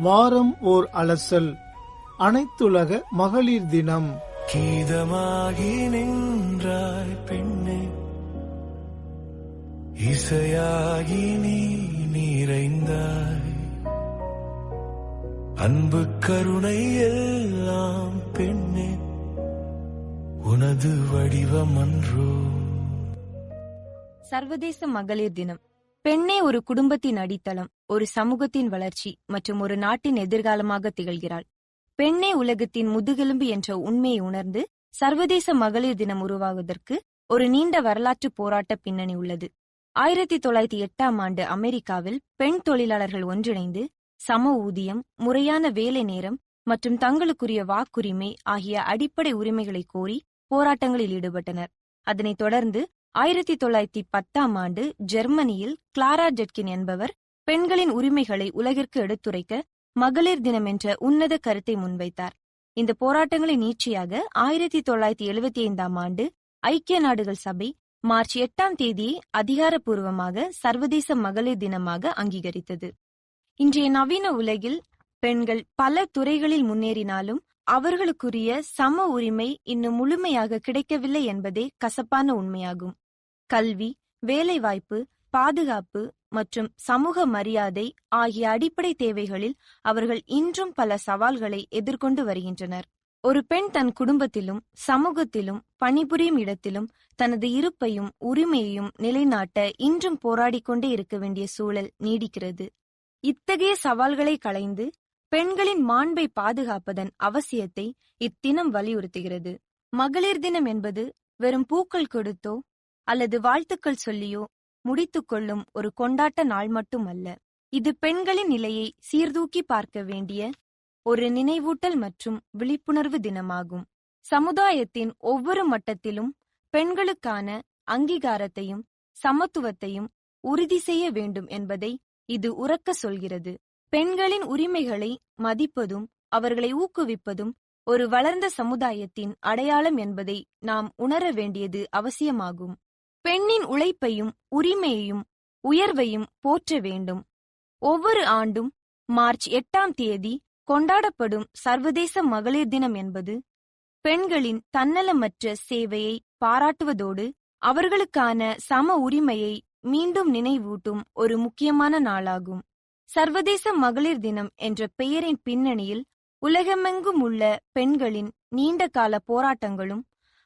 வாரம் ஓர் அலசல். அனைத்துலக மகளிர் தினம். கீதமாகி நின்றாய் பெண்ணே, இசையாகி நீ நிறைந்தாய், அன்பு கருணை எல்லாம் பெண்ணே உனது வடிவமன்றோ. சர்வதேச மகளிர் தினம். பெண்ணே ஒரு குடும்பத்தின் அடித்தளம், ஒரு சமூகத்தின் வளர்ச்சி மற்றும் ஒரு நாட்டின் எதிர்காலமாக திகழ்கிறாள். பெண்ணே உலகத்தின் முதுகெலும்பு என்ற உண்மையை உணர்ந்து சர்வதேச மகளிர் தினம் உருவாவதற்கு ஒரு நீண்ட வரலாற்று போராட்ட பின்னணி உள்ளது. 1908 அமெரிக்காவில் பெண் தொழிலாளர்கள் ஒன்றிணைந்து சம ஊதியம், முறையான வேலை நேரம் மற்றும் தங்களுக்குரிய வாக்குரிமை ஆகிய அடிப்படை உரிமைகளை கோரி போராட்டங்களில் ஈடுபட்டனர். அதனைத் தொடர்ந்து 1910 ஜெர்மனியில் கிளாரா ஜெட்கின் என்பவர் பெண்களின் உரிமைகளை உலகிற்கு எடுத்துரைக்க மகளிர் தினம் என்ற உன்னத கருத்தை முன்வைத்தார். இந்த போராட்டங்களின் நீட்சியாக 1975 ஐக்கிய நாடுகள் சபை மார்ச் 8 அதிகாரப்பூர்வமாக சர்வதேச மகளிர் தினமாக அங்கீகரித்தது. இன்றைய நவீன உலகில் பெண்கள் பல துறைகளில் முன்னேறினாலும் அவர்களுக்குரிய சம உரிமை இன்னும் முழுமையாக கிடைக்கவில்லை என்பதே கசப்பான உண்மையாகும். கல்வி, வேலைவாய்ப்பு, பாதுகாப்பு மற்றும் சமூக மரியாதை ஆகிய அடிப்படை தேவைகளில் அவர்கள் இன்றும் பல சவால்களை எதிர்கொண்டு வருகின்றனர். ஒரு பெண் தன் குடும்பத்திலும் சமூகத்திலும் பணிபுரியும் இடத்திலும் தனது இருப்பையும் உரிமையையும் நிலைநாட்ட இன்றும் போராடிக்கொண்டே இருக்க வேண்டிய சூழல் நீடிக்கிறது. இத்தகைய சவால்களை களைந்து பெண்களின் மாண்பை பாதுகாப்பதன் அவசியத்தை இத்தினம் வலியுறுத்துகிறது. மகளிர் தினம் என்பது வெறும் பூக்கள் கொடுத்தோ அல்லது வாழ்த்துக்கள் சொல்லியோ முடித்துக் கொள்ளும் ஒரு கொண்டாட்ட நாள் மட்டுமல்ல. இது பெண்களின் நிலையை சீர்தூக்கி பார்க்க வேண்டிய ஒரு நினைவூட்டல் மற்றும் விழிப்புணர்வு தினமாகும். சமுதாயத்தின் ஒவ்வொரு மட்டத்திலும் பெண்களுக்கான அங்கீகாரத்தையும் சமத்துவத்தையும் உறுதி செய்ய வேண்டும் என்பதை இது உரக்க சொல்கிறது. பெண்களின் உரிமைகளை மதிப்பதும் அவர்களை ஊக்குவிப்பதும் ஒரு வளர்ந்த சமுதாயத்தின் அடையாளம் என்பதை நாம் உணர வேண்டியது அவசியமாகும். பெண்ணின் உழைப்பையும் உரிமையையும் உயர்வையும் போற்ற வேண்டும். ஒவ்வொரு ஆண்டும் மார்ச் 8 கொண்டாடப்படும் சர்வதேச மகளிர் தினம் என்பது பெண்களின் தன்னலமற்ற சேவையை பாராட்டுவதோடு அவர்களுக்கான சம உரிமையை மீண்டும் நினைவூட்டும் ஒரு முக்கியமான நாளாகும். சர்வதேச மகளிர் தினம் என்ற பெயரின் பின்னணியில் உலகமெங்கும் உள்ள பெண்களின் நீண்டகால போராட்டங்களும்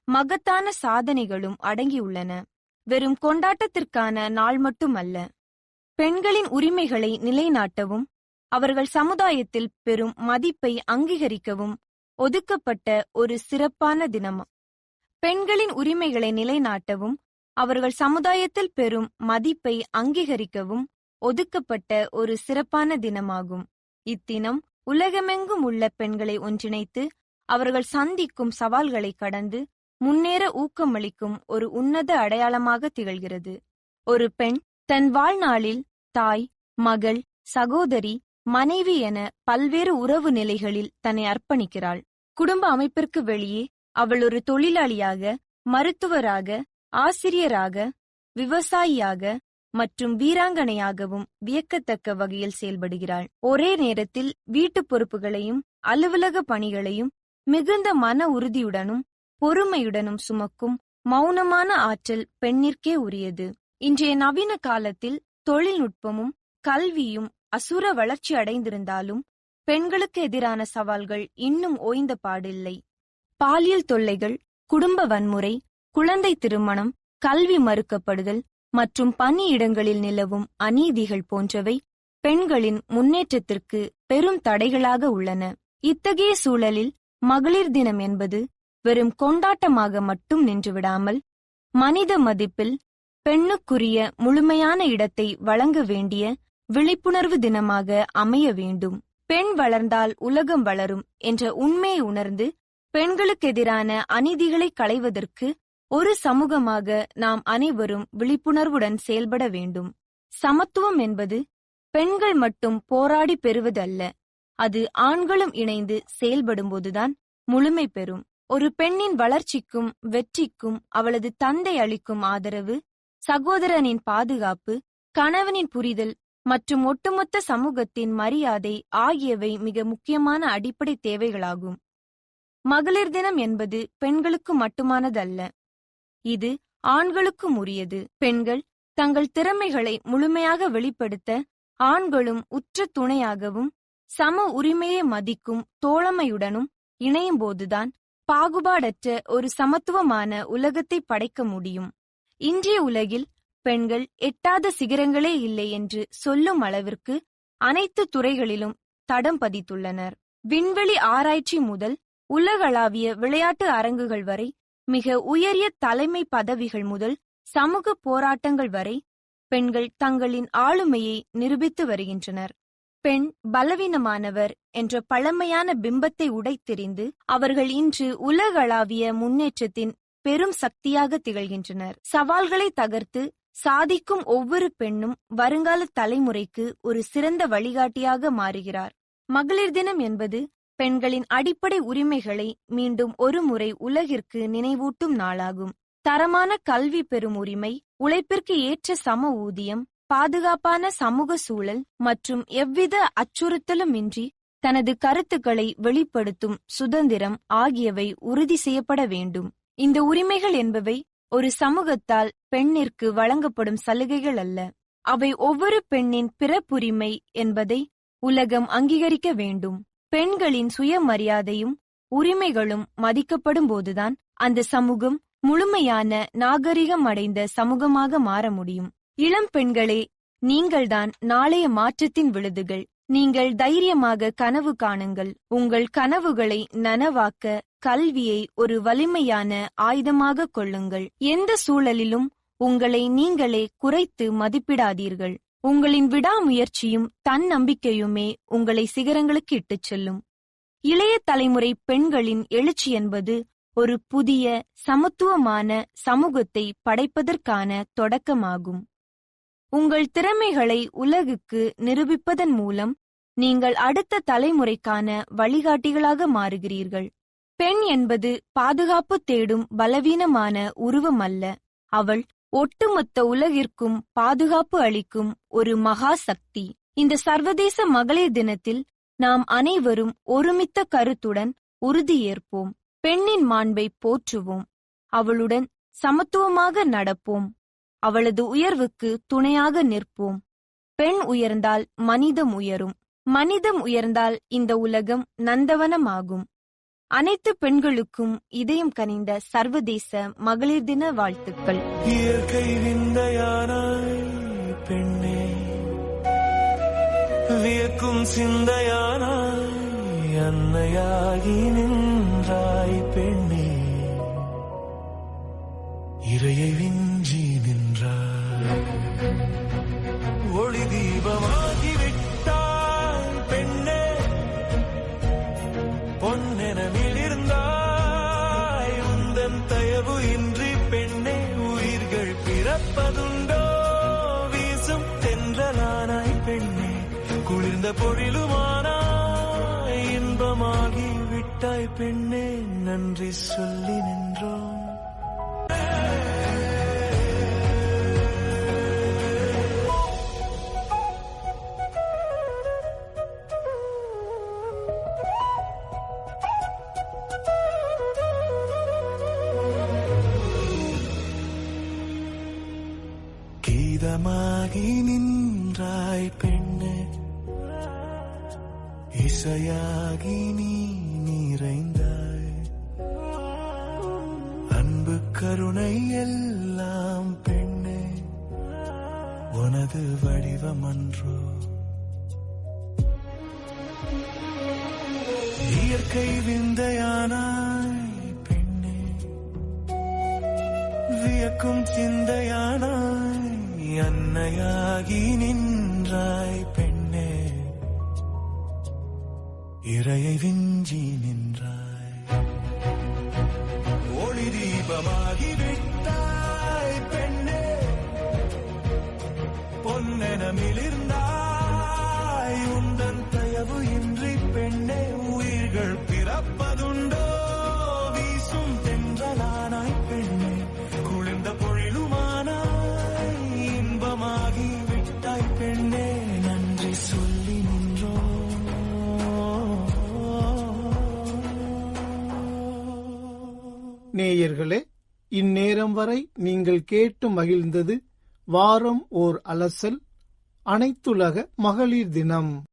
மகத்தான சாதனைகளும் அடங்கியுள்ளன. வெறும் கொண்டாட்டத்திற்கான நாள் மட்டுமல்ல, பெண்களின் உரிமைகளை நிலைநாட்டவும் அவர்கள் சமுதாயத்தில் பெறும் மதிப்பை அங்கீகரிக்கவும் ஒதுக்கப்பட்ட ஒரு சிறப்பான தினம். பெண்களின் உரிமைகளை நிலைநாட்டவும் அவர்கள் சமுதாயத்தில் பெறும் மதிப்பை அங்கீகரிக்கவும் ஒதுக்கப்பட்ட ஒரு சிறப்பான தினமாகும். இத்தினம் உலகமெங்கும் உள்ள பெண்களை ஒன்றிணைத்து அவர்கள் சந்திக்கும் சவால்களை கடந்து முன்னேற ஊக்கமளிக்கும் ஒரு உன்னத அடையாளமாக திகழ்கிறது. ஒரு பெண் தன் வாழ்நாளில் தாய், மகள், சகோதரி, மனைவி என பல்வேறு உறவு நிலைகளில் தன்னை அர்ப்பணிக்கிறாள். குடும்ப அமைப்பிற்கு வெளியே அவள் ஒரு தொழிலாளியாக, மருத்துவராக, ஆசிரியராக, விவசாயியாக மற்றும் வீராங்கனையாகவும் வியக்கத்தக்க வகையில் செயல்படுகிறாள். ஒரே நேரத்தில் வீட்டு பொறுப்புகளையும் அலுவலக பணிகளையும் மிகுந்த மன உறுதியுடனும் பொறுமையுடனும் சுமக்கும் மௌனமான ஆற்றல் பெண்ணிற்கே உரியது. இன்றைய நவீன காலத்தில் தொழில்நுட்பமும் கல்வியும் அசுர வளர்ச்சி அடைந்திருந்தாலும் பெண்களுக்கு எதிரான சவால்கள் இன்னும் ஓய்ந்த பாடில்லை. பாலியல் தொல்லைகள், குடும்ப வன்முறை, குழந்தை திருமணம், கல்வி மறுக்கப்படுதல் மற்றும் பணியிடங்களில் நிலவும் அநீதிகள் போன்றவை பெண்களின் முன்னேற்றத்திற்கு பெரும் தடைகளாக உள்ளன. இத்தகைய சூழலில் மகளிர் தினம் என்பது வெறும் கொண்டாட்டமாக மட்டும் நின்றுவிடாமல் மனித மதிப்பில் பெண்ணுக்குரிய முழுமையான இடத்தை வழங்க வேண்டிய விழிப்புணர்வு தினமாக அமைய வேண்டும். பெண் வளர்ந்தால் உலகம் வளரும் என்ற உண்மையை உணர்ந்து பெண்களுக்கு எதிரான அநீதிகளை களைவதற்கு ஒரு சமூகமாக நாம் அனைவரும் விழிப்புணர்வுடன் செயல்பட வேண்டும். சமத்துவம் என்பது பெண்கள் மட்டும் போராடி பெறுவதல்ல, அது ஆண்களும் இணைந்து செயல்படும்போதுதான் முழுமை பெறும். ஒரு பெண்ணின் வளர்ச்சிக்கும் வெற்றிக்கும் அவளது தந்தை அளிக்கும் ஆதரவு, சகோதரனின் பாதுகாப்பு, கணவனின் புரிதல் மற்றும் ஒட்டுமொத்த சமூகத்தின் மரியாதை ஆகியவை மிக முக்கியமான அடிப்படை தேவைகளாகும். மகளிர் தினம் என்பது பெண்களுக்கு மட்டுமானதல்ல, இது ஆண்களுக்கும் உரியது. பெண்கள் தங்கள் திறமைகளை முழுமையாக வெளிப்படுத்த ஆண்களும் உற்ற துணையாகவும் சம உரிமையை மதிக்கும் தோழமையுடனும் இணையும் போதுதான் பாகுபாடற்ற ஒரு சமத்துவமான உலகத்தை படைக்க முடியும். இன்றைய உலகில் பெண்கள் எட்டாத சிகரங்களே இல்லை என்று சொல்லும் அளவிற்கு அனைத்து துறைகளிலும் தடம் பதித்துள்ளனர். விண்வெளி ஆராய்ச்சி முதல் உலகளாவிய விளையாட்டு அரங்குகள் வரை, மிக உயரிய தலைமை பதவிகள் முதல் சமூக போராட்டங்கள் வரை பெண்கள் தங்களின் ஆளுமையை நிரூபித்து வருகின்றனர். பெண் பலவீனமானவர் என்ற பழமையான பிம்பத்தை உடைத்தெறிந்து அவர்கள் இன்று உலகளாவிய முன்னேற்றத்தின் பெரும் சக்தியாக திகழ்கின்றனர். சவால்களை தகர்த்து சாதிக்கும் ஒவ்வொரு பெண்ணும் வருங்கால தலைமுறைக்கு ஒரு சிறந்த வழிகாட்டியாக மாறுகிறார். மகளிர் தினம் என்பது பெண்களின் அடிப்படை உரிமைகளை மீண்டும் ஒருமுறை உலகிற்கு நினைவூட்டும் நாளாகும். தரமான கல்வி பெறும் உரிமை, உழைப்பிற்கு ஏற்ற சம ஊதியம், பாதுகாப்பான சமூக சூழல் மற்றும் எவ்வித அச்சுறுத்தலுமின்றி தனது கருத்துக்களை வெளிப்படுத்தும் சுதந்திரம் ஆகியவை உறுதி செய்யப்பட வேண்டும். இந்த உரிமைகள் என்பவை ஒரு சமூகத்தால் பெண்ணிற்கு வழங்கப்படும் சலுகைகள் அல்ல. அவை ஒவ்வொரு பெண்ணின் பிறப்புரிமை என்பதை உலகம் அங்கீகரிக்க வேண்டும். பெண்களின் சுயமரியாதையும் உரிமைகளும் மதிக்கப்படும் போதுதான் அந்த சமூகம் முழுமையான நாகரிகம் அடைந்த சமூகமாக மாற முடியும். இளம் பெண்களே, நீங்கள்தான் நாளைய மாற்றத்தின் விழுதுகள். நீங்கள் தைரியமாக கனவு காணுங்கள். உங்கள் கனவுகளை நனவாக்க கல்வியை ஒரு வலிமையான ஆயுதமாக கொள்ளுங்கள். எந்த சூழலிலும் உங்களை நீங்களே குறைத்து மதிப்பிடாதீர்கள். உங்களின் விடாமுயற்சியும் தன்னம்பிக்கையுமே உங்களை சிகரங்களுக்கு இட்டுச் செல்லும். இளைய தலைமுறை பெண்களின் எழுச்சி என்பது ஒரு புதிய சமத்துவமான சமூகத்தை படைப்பதற்கான தொடக்கமாகும். உங்கள் திறமைகளை உலகுக்கு நிரூபிப்பதன் மூலம் நீங்கள் அடுத்த தலைமுறைக்கான வழிகாட்டிகளாக மாறுகிறீர்கள். பெண் என்பது பாதுகாப்பு தேடும் பலவீனமான உருவம் அல்ல. அவள் ஒட்டுமொத்த உலகிற்கும் பாதுகாப்பு அளிக்கும் ஒரு மகா சக்தி. இந்த சர்வதேச மகளிர் தினத்தில் நாம் அனைவரும் ஒருமித்த கருத்துடன் உறுதியேற்போம். பெண்ணின் மாண்பை போற்றுவோம். அவளுடன் சமத்துவமாக நடப்போம். அவளது உயர்வுக்கு துணையாக நிற்போம். பெண் உயர்ந்தால் மனிதம் உயரும். மனிதம் உயர்ந்தால் இந்த உலகம் நந்தவனமாகும். அனைத்து பெண்களுக்கும் இதயம் கனிந்த சர்வதேச மகளிர் தின வாழ்த்துக்கள். இயற்கை விந்தையானாய் பெண்ணே, வியக்கும் சிந்தையானாய் அன்னையாகி நின்றாய் பெண்ணே, இறையை விஞ்சி நின்றாய், ஒளி தீபமாகி விட்டாய் பெண்ணே, பொன்னென மிளிர்ந்தாய். உந்தன் தயவு இன்றி பெண்ணே உயிர்கள் பிறப்பதுண்டோ, வீசும் தென்றலானாய் பெண்ணே, குளிர்ந்த பொழிலுமானாய், இன்பமாகி விட்டாய் பெண்ணே, நன்றி சொல்லி நின்றோம். கீதமாகி நின்றாய் பெண்ணே, இசையாகி நீ நிறைந்தாய், அன்பு கருணை எல்லாம் பெண்ணே உனது வடிவமன்றோ. இயற்கை விந்தையானாய் பெண்ணே, வியக்கும் சிந்தையானாய் அன்னையாகி நின்றாய் பெண்ணே, இறையை விஞ்சி நின்றாய், ஒளி தீபமாகி விட்டாய் பெண்ணே, பொன்னென மிளிர்ந்தாய். உந்தன் தயவு இன்றி பெண்ணே உயிர்கள் பிறப்பதுண்டோ, வீசும் தென்றலானாய் பெண்ணே, குளிர்ந்த பொழிலுமானாய், இன்பமாகி விட்டாய் பெண்ணே, நேயர்களே, இந்நேரம் வரை நீங்கள் கேட்டு மகிழ்ந்தது வாரம் ஓர் அலசல், அனைத்துலக மகளிர் தினம்.